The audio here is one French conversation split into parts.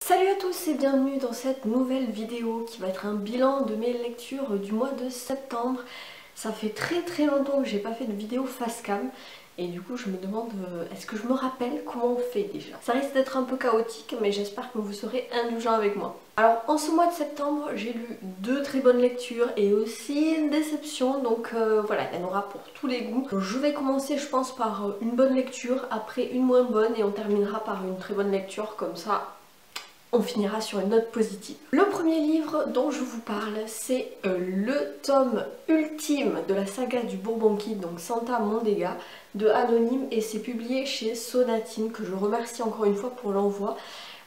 Salut à tous et bienvenue dans cette nouvelle vidéo qui va être un bilan de mes lectures du mois de septembre. Ça fait très longtemps que j'ai pas fait de vidéo face cam et du coup je me demande est-ce que je me rappelle comment on fait déjà. Ça risque d'être un peu chaotique mais j'espère que vous serez indulgents avec moi. Alors en ce mois de septembre j'ai lu deux très bonnes lectures et aussi une déception, donc voilà, il y en aura pour tous les goûts. Je vais commencer je pense par une bonne lecture, après une moins bonne et on terminera par une très bonne lecture, comme ça on finira sur une note positive. Le premier livre dont je vous parle, c'est le tome ultime de la saga du Bourbon Kid, donc Santa Mondega, de Anonyme, et c'est publié chez Sonatine, que je remercie encore une fois pour l'envoi.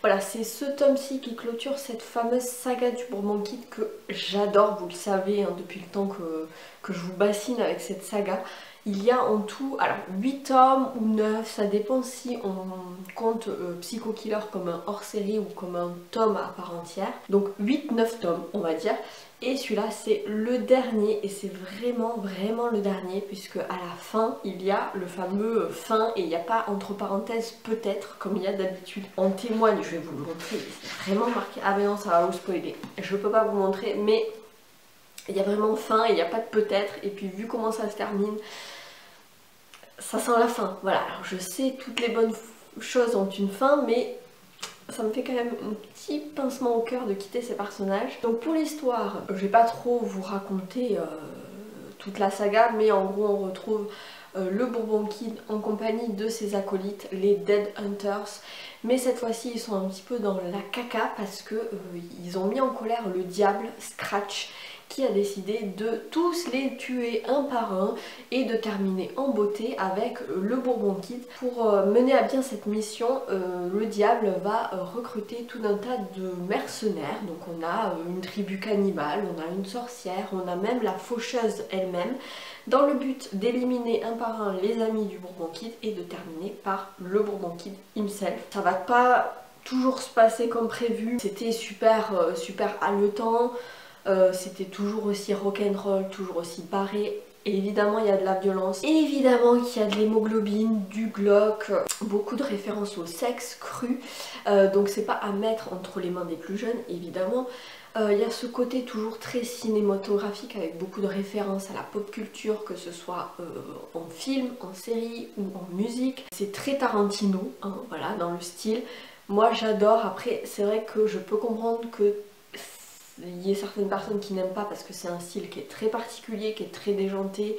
Voilà, c'est ce tome-ci qui clôture cette fameuse saga du Bourbon Kid que j'adore, vous le savez, hein, depuis le temps que je vous bassine avec cette saga. Il y a en tout, alors 8 tomes ou 9, ça dépend si on compte Psycho Killer comme un hors-série ou comme un tome à part entière. Donc 8-9 tomes on va dire. Et celui-là c'est le dernier et c'est vraiment le dernier, puisque à la fin il y a le fameux fin et il n'y a pas entre parenthèses peut-être comme il y a d'habitude. En témoigne, je vais vous le montrer, c'est vraiment marqué. Ah mais non, ça va vous spoiler, je peux pas vous montrer, mais il y a vraiment fin et il n'y a pas de peut-être. Et puis vu comment ça se termine, ça sent la fin. Voilà, alors je sais, toutes les bonnes choses ont une fin, mais ça me fait quand même un petit pincement au cœur de quitter ces personnages. Donc pour l'histoire, je vais pas trop vous raconter toute la saga, mais en gros on retrouve le Bourbon Kid en compagnie de ses acolytes, les Dead Hunters. Mais cette fois-ci ils sont un petit peu dans la caca parce que ils ont mis en colère le diable Scratch, qui a décidé de tous les tuer un par un et de terminer en beauté avec le Bourbon Kid. Pour mener à bien cette mission, le diable va recruter tout un tas de mercenaires. Donc on a une tribu cannibale, on a une sorcière, on a même la faucheuse elle-même, dans le but d'éliminer un par un les amis du Bourbon Kid et de terminer par le Bourbon Kid himself. Ça va pas toujours se passer comme prévu, c'était super haletant. C'était toujours aussi rock'n'roll, toujours aussi barré. Et évidemment il y a de la violence, et évidemment qu'il y a de l'hémoglobine, du glauque, beaucoup de références au sexe cru, donc c'est pas à mettre entre les mains des plus jeunes évidemment. Il y a ce côté toujours très cinématographique avec beaucoup de références à la pop culture, que ce soit en film, en série ou en musique. C'est très Tarantino, hein, voilà, dans le style. Moi j'adore. Après c'est vrai que je peux comprendre que il y a certaines personnes qui n'aiment pas parce que c'est un style qui est très particulier, qui est très déjanté,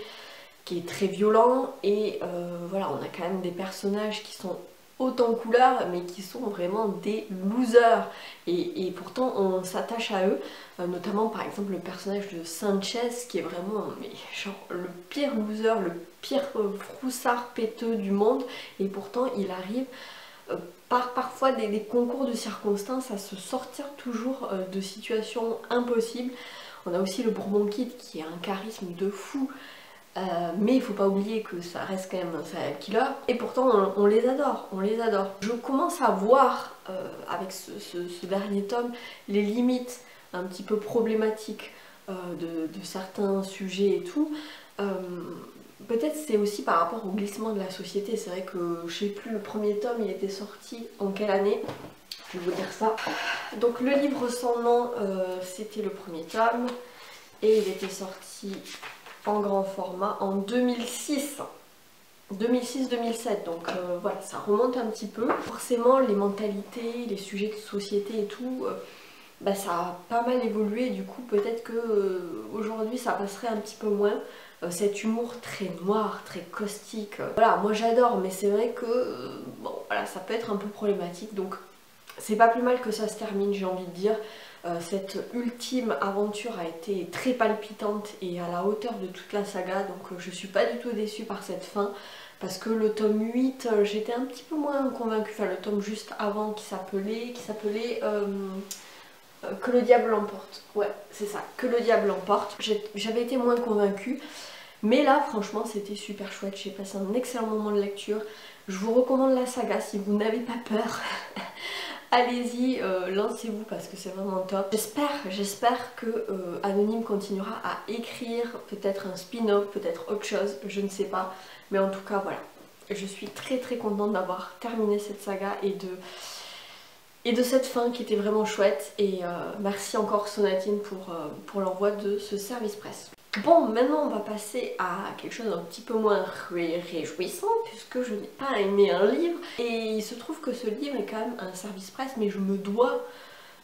qui est très violent, et voilà, on a quand même des personnages qui sont haut en couleur mais qui sont vraiment des losers, et pourtant on s'attache à eux, notamment par exemple le personnage de Sanchez qui est vraiment mais genre le pire loser, le pire froussard péteux du monde, et pourtant il arrive par parfois des concours de circonstances à se sortir toujours de situations impossibles. On a aussi le Bourbon Kid qui a un charisme de fou, mais il faut pas oublier que ça reste quand même un serial killer, et pourtant on les adore, on les adore. Je commence à voir avec ce dernier tome les limites un petit peu problématiques de certains sujets et tout. Peut-être c'est aussi par rapport au glissement de la société. C'est vrai que je sais plus, le premier tome il était sorti en quelle année, je vais vous dire ça. Donc le livre sans nom, c'était le premier tome et il était sorti en grand format en 2006. 2006-2007, donc voilà, ça remonte un petit peu. Forcément les mentalités, les sujets de société et tout, bah, ça a pas mal évolué, du coup peut-être que aujourd'hui ça passerait un petit peu moins. Cet humour très noir, très caustique, voilà, moi j'adore, mais c'est vrai que bon voilà, ça peut être un peu problématique, donc c'est pas plus mal que ça se termine, j'ai envie de dire. Cette ultime aventure a été très palpitante et à la hauteur de toute la saga, donc je suis pas du tout déçue par cette fin, parce que le tome 8, j'étais un petit peu moins convaincue, enfin le tome juste avant qui s'appelait Que le diable l'emporte. Ouais, c'est ça, Que le diable l'emporte. J'avais été moins convaincue, mais là franchement c'était super chouette, j'ai passé un excellent moment de lecture. Je vous recommande la saga si vous n'avez pas peur. Allez-y, lancez-vous parce que c'est vraiment top. J'espère que Anonyme continuera à écrire peut-être un spin-off, peut-être autre chose, je ne sais pas. Mais en tout cas voilà, je suis très contente d'avoir terminé cette saga et de cette fin qui était vraiment chouette. Et merci encore Sonatine pour l'envoi de ce service presse. Bon, maintenant on va passer à quelque chose d'un petit peu moins réjouissant puisque je n'ai pas aimé un livre. Et il se trouve que ce livre est quand même un service presse, mais je me dois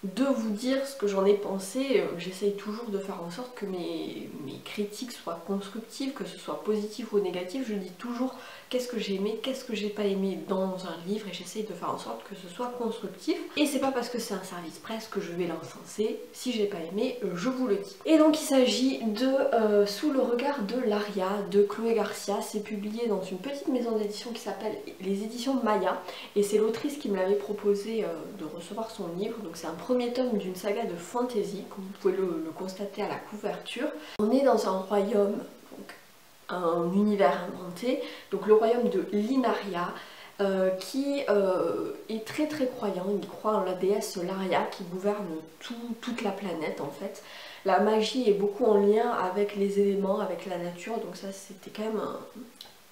de vous dire ce que j'en ai pensé. J'essaye toujours de faire en sorte que mes critiques soient constructives, que ce soit positif ou négatif. Je dis toujours qu'est-ce que j'ai aimé, qu'est-ce que j'ai pas aimé dans un livre, et j'essaye de faire en sorte que ce soit constructif. Et c'est pas parce que c'est un service presse que je vais l'encenser. Si j'ai pas aimé, je vous le dis. Et donc il s'agit de Sous le regard de l'Aria de Chloé Garcia. C'est publié dans une petite maison d'édition qui s'appelle les éditions Maya, et c'est l'autrice qui me l'avait proposé de recevoir son livre. Donc c'est un premier tome d'une saga de fantasy, comme vous pouvez le constater à la couverture. On est dans un royaume, donc un univers inventé, donc le royaume de Linaria, qui est très très croyant. Il croit en la déesse Laria qui gouverne toute la planète en fait. La magie est beaucoup en lien avec les éléments, avec la nature, donc ça c'était quand même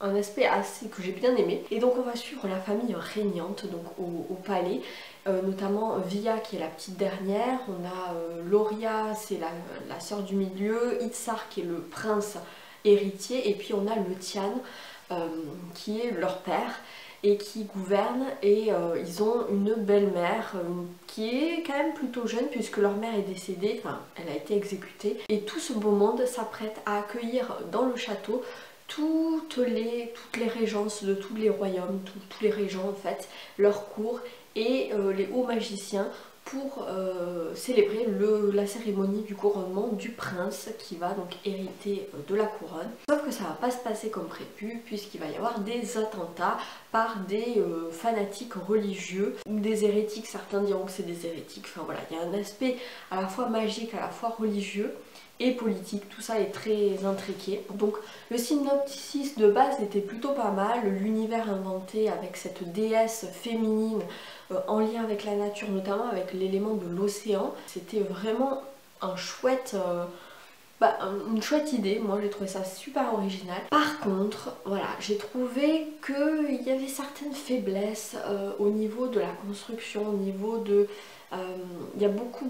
un aspect assez que j'ai bien aimé. Et donc on va suivre la famille régnante donc au palais, notamment Via qui est la petite dernière, on a Loria, c'est la sœur du milieu, Itzar qui est le prince héritier, et puis on a le Tian qui est leur père et qui gouverne, et ils ont une belle-mère qui est quand même plutôt jeune puisque leur mère est décédée, enfin elle a été exécutée, et tout ce beau monde s'apprête à accueillir dans le château toutes les régences de tous les royaumes, tous les régents en fait, leur cour et les hauts magiciens pour célébrer la cérémonie du couronnement du prince qui va donc hériter de la couronne. Sauf que ça va pas se passer comme prévu puisqu'il va y avoir des attentats par des fanatiques religieux ou des hérétiques. Certains diront que c'est des hérétiques, enfin voilà, il y a un aspect à la fois magique, à la fois religieux et politique, tout ça est très intriqué. Donc le synopsis de base était plutôt pas mal, l'univers inventé avec cette déesse féminine en lien avec la nature, notamment avec l'élément de l'océan, c'était vraiment un chouette, une chouette idée. Moi j'ai trouvé ça super original. Par contre, voilà, j'ai trouvé qu'il y avait certaines faiblesses au niveau de la construction, au niveau de... il y a beaucoup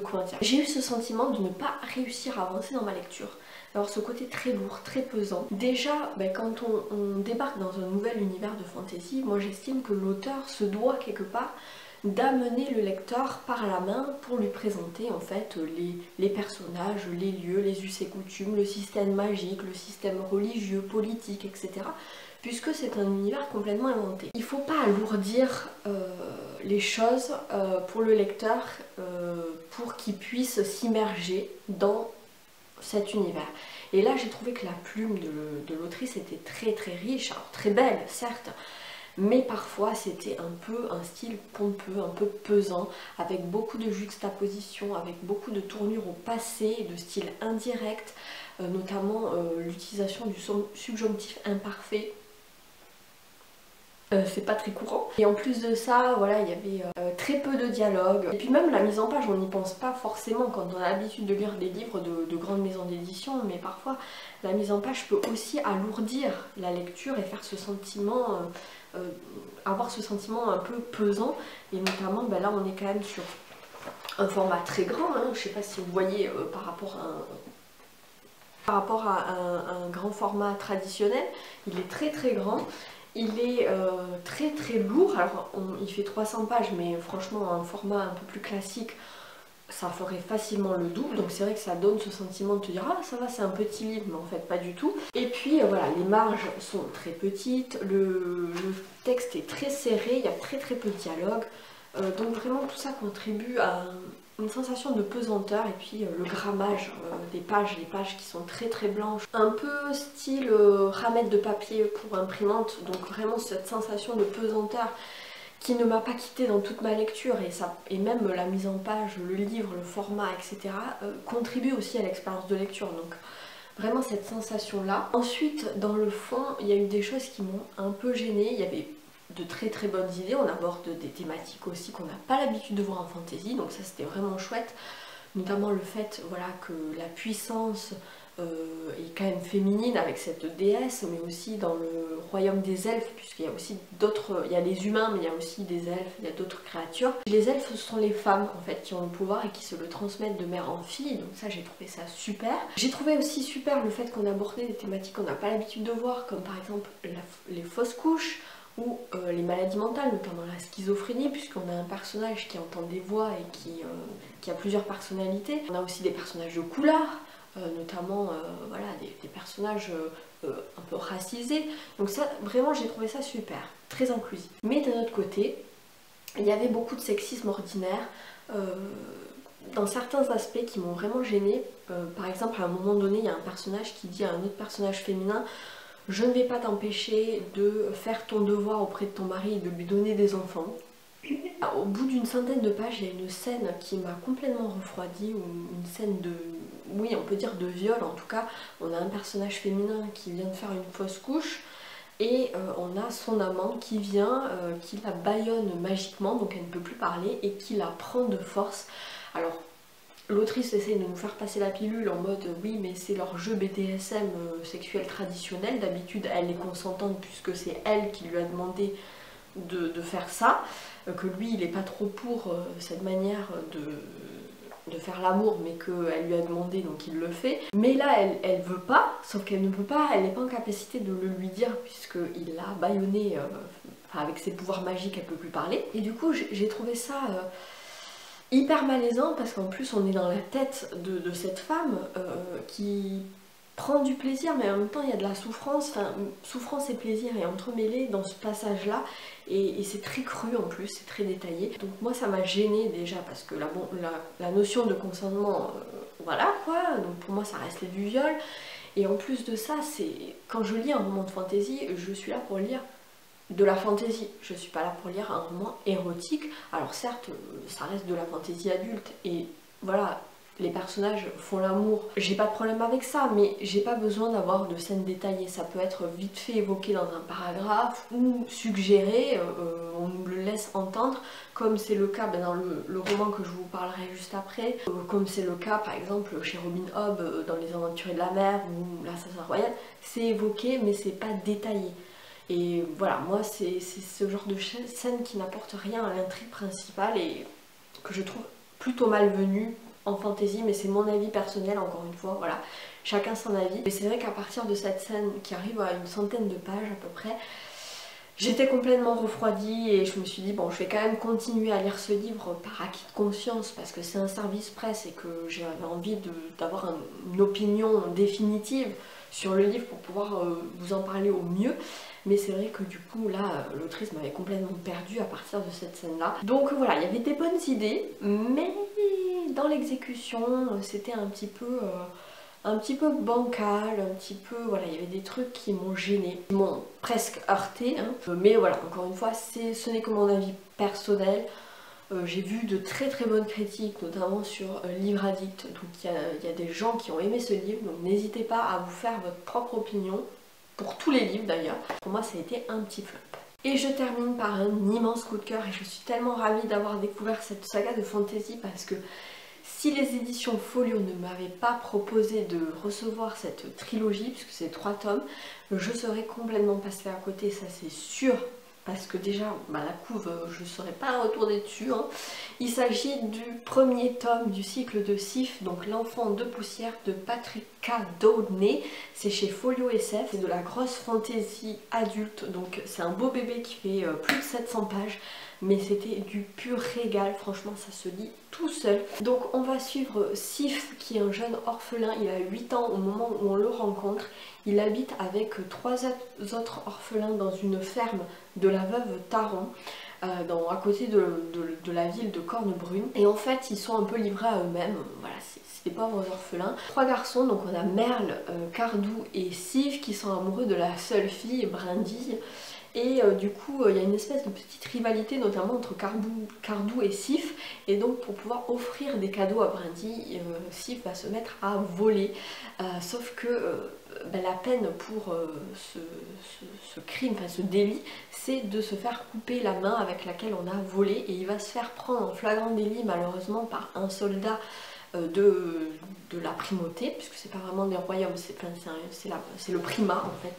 comment dire, j'ai eu ce sentiment de ne pas réussir à avancer dans ma lecture. Alors ce côté très lourd, très pesant. Déjà, quand on débarque dans un nouvel univers de fantasy, moi j'estime que l'auteur se doit quelque part d'amener le lecteur par la main pour lui présenter en fait les personnages, les lieux, les us et coutumes, le système magique, le système religieux, politique, etc. Puisque c'est un univers complètement inventé. Il ne faut pas alourdir les choses pour le lecteur pour qu'il puisse s'immerger dans cet univers. Et là j'ai trouvé que la plume de l'autrice était très très riche, alors très belle certes, mais parfois c'était un peu un style pompeux, un peu pesant, avec beaucoup de juxtaposition, avec beaucoup de tournures au passé, de style indirect, notamment l'utilisation du subjonctif imparfait. C'est pas très courant. Et en plus de ça, voilà, il y avait très peu de dialogue. Et puis même la mise en page, on n'y pense pas forcément quand on a l'habitude de lire des livres de grandes maisons d'édition, mais parfois la mise en page peut aussi alourdir la lecture et faire ce sentiment, avoir ce sentiment un peu pesant. Et notamment, là on est quand même sur un format très grand, hein. Je sais pas si vous voyez par rapport à un grand format traditionnel, il est très très grand. Il est très très lourd, alors il fait 300 pages, mais franchement un format un peu plus classique, ça ferait facilement le double, donc c'est vrai que ça donne ce sentiment de te dire ah ça va c'est un petit livre, mais en fait pas du tout. Et puis voilà, les marges sont très petites, le texte est très serré, il y a très très peu de dialogue, donc vraiment tout ça contribue à une sensation de pesanteur. Et puis le grammage des pages, les pages qui sont très très blanches, un peu style ramette de papier pour imprimante, donc vraiment cette sensation de pesanteur qui ne m'a pas quittée dans toute ma lecture, et même la mise en page, le livre, le format, etc. Contribue aussi à l'expérience de lecture, donc vraiment cette sensation là. Ensuite dans le fond, il y a eu des choses qui m'ont un peu gênée. Il y avait de très très bonnes idées, on aborde des thématiques aussi qu'on n'a pas l'habitude de voir en fantasy, donc ça c'était vraiment chouette, notamment le fait voilà, que la puissance est quand même féminine avec cette déesse, mais aussi dans le royaume des elfes, puisqu'il y a aussi d'autres, il y a les humains, mais il y a aussi des elfes, il y a d'autres créatures. Les elfes, ce sont les femmes en fait qui ont le pouvoir et qui se le transmettent de mère en fille, donc ça j'ai trouvé ça super. J'ai trouvé aussi super le fait qu'on abordait des thématiques qu'on n'a pas l'habitude de voir, comme par exemple les fausses couches, ou les maladies mentales, notamment la schizophrénie, puisqu'on a un personnage qui entend des voix et qui a plusieurs personnalités. On a aussi des personnages de couleur, notamment voilà, des personnages un peu racisés. Donc ça, vraiment, j'ai trouvé ça super, très inclusif. Mais d'un autre côté, il y avait beaucoup de sexisme ordinaire dans certains aspects qui m'ont vraiment gênée. Par exemple, à un moment donné, il y a un personnage qui dit à un autre personnage féminin: je ne vais pas t'empêcher de faire ton devoir auprès de ton mari et de lui donner des enfants. Au bout d'une centaine de pages, il y a une scène qui m'a complètement refroidie, ou une scène de, oui, on peut dire de viol en tout cas. On a un personnage féminin qui vient de faire une fausse couche, et on a son amant qui vient, qui la bâillonne magiquement, donc elle ne peut plus parler, et qui la prend de force. Alors, l'autrice essaie de nous faire passer la pilule en mode oui, mais c'est leur jeu BDSM sexuel traditionnel, d'habitude elle est consentante puisque c'est elle qui lui a demandé de faire ça, que lui il est pas trop pour cette manière de faire l'amour, mais qu'elle lui a demandé donc il le fait. Mais là elle veut pas, sauf qu'elle ne peut pas, elle n'est pas en capacité de le lui dire puisqu'il l'a bâillonné, enfin, avec ses pouvoirs magiques elle peut plus parler. Et du coup j'ai trouvé ça hyper malaisant, parce qu'en plus on est dans la tête de cette femme qui prend du plaisir, mais en même temps il y a de la souffrance, enfin souffrance et plaisir est entremêlé dans ce passage là, et c'est très cru en plus, c'est très détaillé. Donc moi ça m'a gênée déjà, parce que la notion de consentement, voilà quoi, donc pour moi ça reste du viol, et en plus de ça, c'est quand je lis un roman de fantasy, je suis là pour lire de la fantaisie, je suis pas là pour lire un roman érotique. Alors certes, ça reste de la fantaisie adulte, et voilà, les personnages font l'amour, j'ai pas de problème avec ça, mais j'ai pas besoin d'avoir de scènes détaillées. Ça peut être vite fait évoqué dans un paragraphe, ou suggéré, on nous le laisse entendre, comme c'est le cas dans le roman que je vous parlerai juste après, comme c'est le cas par exemple chez Robin Hobb dans Les Aventuriers de la Mer ou L'Assassin Royal. C'est évoqué mais c'est pas détaillé. Et voilà, moi c'est ce genre de scène qui n'apporte rien à l'intrigue principale et que je trouve plutôt malvenue en fantasy, mais c'est mon avis personnel, encore une fois, voilà, chacun son avis. Mais c'est vrai qu'à partir de cette scène qui arrive à une centaine de pages à peu près, j'étais complètement refroidie et je me suis dit bon, je vais quand même continuer à lire ce livre par acquis de conscience, parce que c'est un service presse et que j'avais envie d'avoir une opinion définitive sur le livre pour pouvoir vous en parler au mieux. Mais c'est vrai que du coup là, l'autrice m'avait complètement perdue à partir de cette scène là. Donc voilà, il y avait des bonnes idées, mais dans l'exécution c'était un petit peu bancal, un petit peu, voilà, il y avait des trucs qui m'ont gêné, qui m'ont presque heurté, hein. Mais voilà, encore une fois, ce n'est que mon avis personnel. J'ai vu de très très bonnes critiques, notamment sur Livre Addict, donc il y a des gens qui ont aimé ce livre, donc n'hésitez pas à vous faire votre propre opinion, pour tous les livres d'ailleurs. Pour moi ça a été un petit flop. Et je termine par un immense coup de cœur, et je suis tellement ravie d'avoir découvert cette saga de fantasy, parce que si les éditions Folio ne m'avaient pas proposé de recevoir cette trilogie, puisque c'est 3 tomes, je serais complètement passée à côté, ça c'est sûr. Parce que déjà, la couve, je ne saurais pas retourner dessus, hein. Il s'agit du premier tome du cycle de Sif, donc L'Enfant de Poussière de Patricia Downey. C'est chez Folio SF, c'est de la grosse fantaisie adulte, donc c'est un beau bébé qui fait plus de 700 pages. Mais c'était du pur régal, franchement ça se lit tout seul. Donc on va suivre Sif, qui est un jeune orphelin, il a 8 ans au moment où on le rencontre. Il habite avec 3 autres orphelins dans une ferme de la veuve Taron, à côté de la ville de Cornebrune. Et en fait ils sont un peu livrés à eux-mêmes, voilà, c'est des pauvres orphelins. 3 garçons, donc on a Merle, Cardou et Sif, qui sont amoureux de la seule fille, Brindille. Et du coup il y a une espèce de petite rivalité notamment entre Cardou et Sif, et donc pour pouvoir offrir des cadeaux à Brindille, Sif va se mettre à voler, sauf que la peine pour ce crime, enfin ce délit, c'est de se faire couper la main avec laquelle on a volé, et il va se faire prendre en flagrant délit malheureusement par un soldat de la primauté, puisque c'est pas vraiment des royaumes, c'est le primat en fait,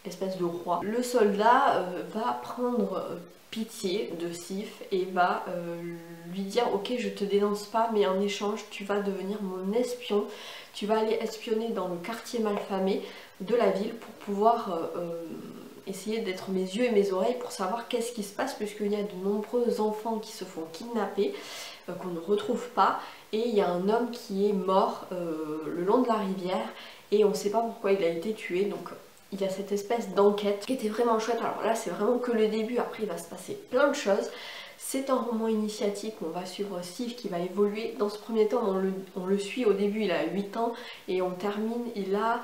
l'espèce de roi. Le soldat va prendre pitié de Sif et va lui dire ok, je te dénonce pas, mais en échange tu vas devenir mon espion, tu vas aller espionner dans le quartier malfamé de la ville pour pouvoir essayer d'être mes yeux et mes oreilles pour savoir qu'est-ce qui se passe, puisqu'il y a de nombreux enfants qui se font kidnapper, qu'on ne retrouve pas, et il y a un homme qui est mort le long de la rivière et on ne sait pas pourquoi il a été tué. Donc il y a cette espèce d'enquête qui était vraiment chouette. Alors là c'est vraiment que le début, après il va se passer plein de choses. C'est un roman initiatique où on va suivre Sif qui va évoluer. Dans ce premier temps on le suit au début, il a 8 ans et on termine, il a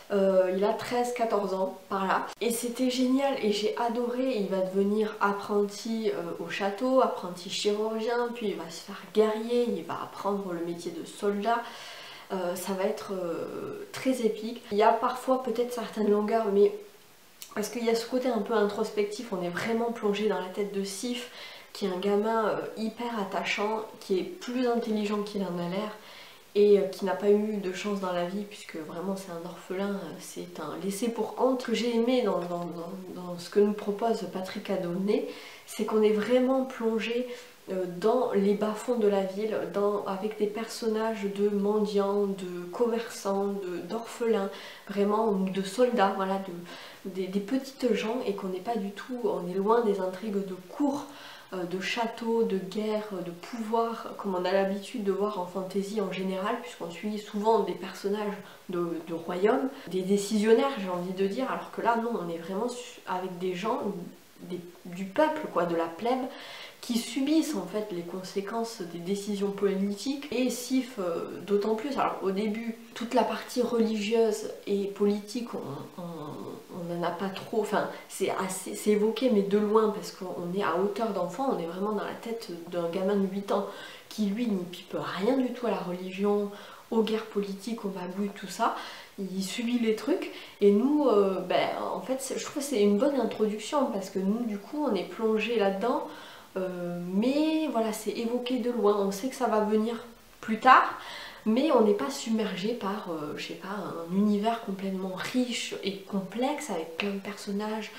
13-14 ans par là. Et c'était génial et j'ai adoré. Il va devenir apprenti au château, apprenti chirurgien, puis il va se faire guerrier, il va apprendre le métier de soldat. Ça va être très épique. Il y a parfois peut-être certaines longueurs, mais parce qu'il y a ce côté un peu introspectif, on est vraiment plongé dans la tête de Sif, qui est un gamin hyper attachant, qui est plus intelligent qu'il en a l'air, et qui n'a pas eu de chance dans la vie, puisque vraiment c'est un orphelin, c'est un laissé pour compte. Ce que j'ai aimé dans ce que nous propose Patrick Adonné, c'est qu'on est vraiment plongé dans les bas-fonds de la ville, avec des personnages de mendiants, de commerçants, d'orphelins, vraiment de soldats, voilà, des petites gens, et qu'on n'est pas du tout, on est loin des intrigues de cour, de château, de guerre, de pouvoir, comme on a l'habitude de voir en fantasy en général, puisqu'on suit souvent des personnages de royaume, des décisionnaires j'ai envie de dire, alors que là non, on est vraiment avec des gens, du peuple quoi, de la plèbe, qui subissent en fait les conséquences des décisions politiques. Et Sif d'autant plus. Alors au début, toute la partie religieuse et politique, on n'en a pas trop, enfin c'est évoqué mais de loin, parce qu'on est à hauteur d'enfant, on est vraiment dans la tête d'un gamin de 8 ans qui lui n'y pipe rien du tout à la religion, aux guerres politiques, au magouille, tout ça. Il subit les trucs, et nous, en fait je trouve que c'est une bonne introduction, parce que nous du coup on est plongé là-dedans. Mais voilà, c'est évoqué de loin, on sait que ça va venir plus tard, mais on n'est pas submergé par, je sais pas, un univers complètement riche et complexe, avec plein de personnages,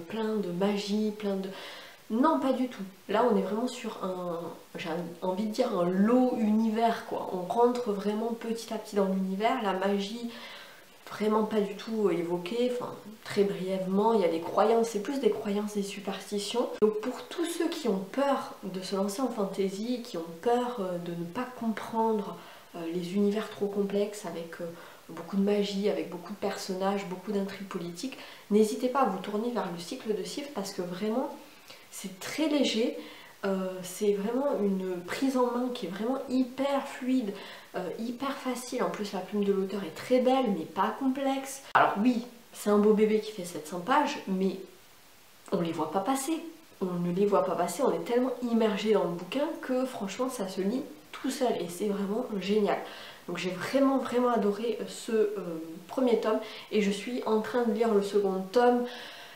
plein de magie, plein de... Non, pas du tout. Là, on est vraiment sur j'ai envie de dire un lot univers, quoi. On rentre vraiment petit à petit dans l'univers, la magie... vraiment pas du tout évoqué, enfin très brièvement, il y a des croyances, c'est plus des croyances, des superstitions. Donc pour tous ceux qui ont peur de se lancer en fantasy, qui ont peur de ne pas comprendre les univers trop complexes avec beaucoup de magie, avec beaucoup de personnages, beaucoup d'intrigues politiques, n'hésitez pas à vous tourner vers le cycle de Sif, parce que vraiment c'est très léger. C'est vraiment une prise en main qui est vraiment hyper fluide, hyper facile. En plus la plume de l'auteur est très belle mais pas complexe. Alors oui, c'est un beau bébé qui fait 700 pages, mais on les voit pas passer. On ne les voit pas passer, on est tellement immergé dans le bouquin que franchement ça se lit tout seul et c'est vraiment génial. Donc j'ai vraiment adoré ce premier tome, et je suis en train de lire le second tome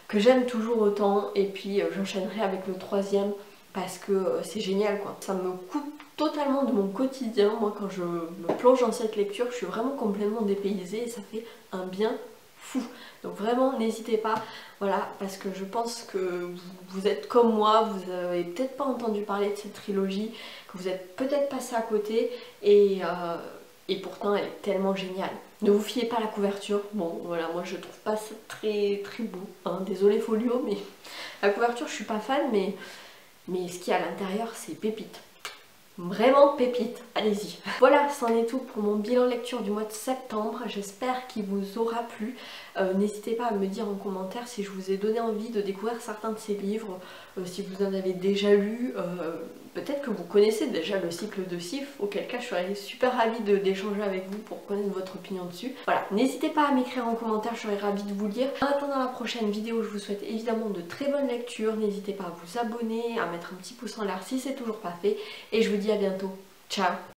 que j'aime toujours autant, et puis j'enchaînerai avec le troisième, parce que c'est génial quoi. Ça me coupe totalement de mon quotidien. Moi quand je me plonge dans cette lecture, je suis vraiment complètement dépaysée et ça fait un bien fou. Donc vraiment n'hésitez pas, voilà, parce que je pense que vous êtes comme moi, vous avez peut-être pas entendu parler de cette trilogie, que vous êtes peut-être passé à côté, et pourtant elle est tellement géniale. Ne vous fiez pas à la couverture, bon voilà, moi je trouve pas ça très beau, hein. Désolée Folio, mais la couverture je suis pas fan, mais ce qu'il y a à l'intérieur c'est pépite. Vraiment pépite, allez-y. Voilà, c'en est tout pour mon bilan lecture du mois de septembre. J'espère qu'il vous aura plu. N'hésitez pas à me dire en commentaire si je vous ai donné envie de découvrir certains de ces livres, si vous en avez déjà lu. Peut-être que vous connaissez déjà le cycle de Sif, auquel cas je serais super ravie d'échanger avec vous pour connaître votre opinion dessus. Voilà, n'hésitez pas à m'écrire en commentaire, je serais ravie de vous lire. En attendant la prochaine vidéo, je vous souhaite évidemment de très bonnes lectures. N'hésitez pas à vous abonner, à mettre un petit pouce en l'air si c'est toujours pas fait. Et je vous dis à bientôt. Ciao!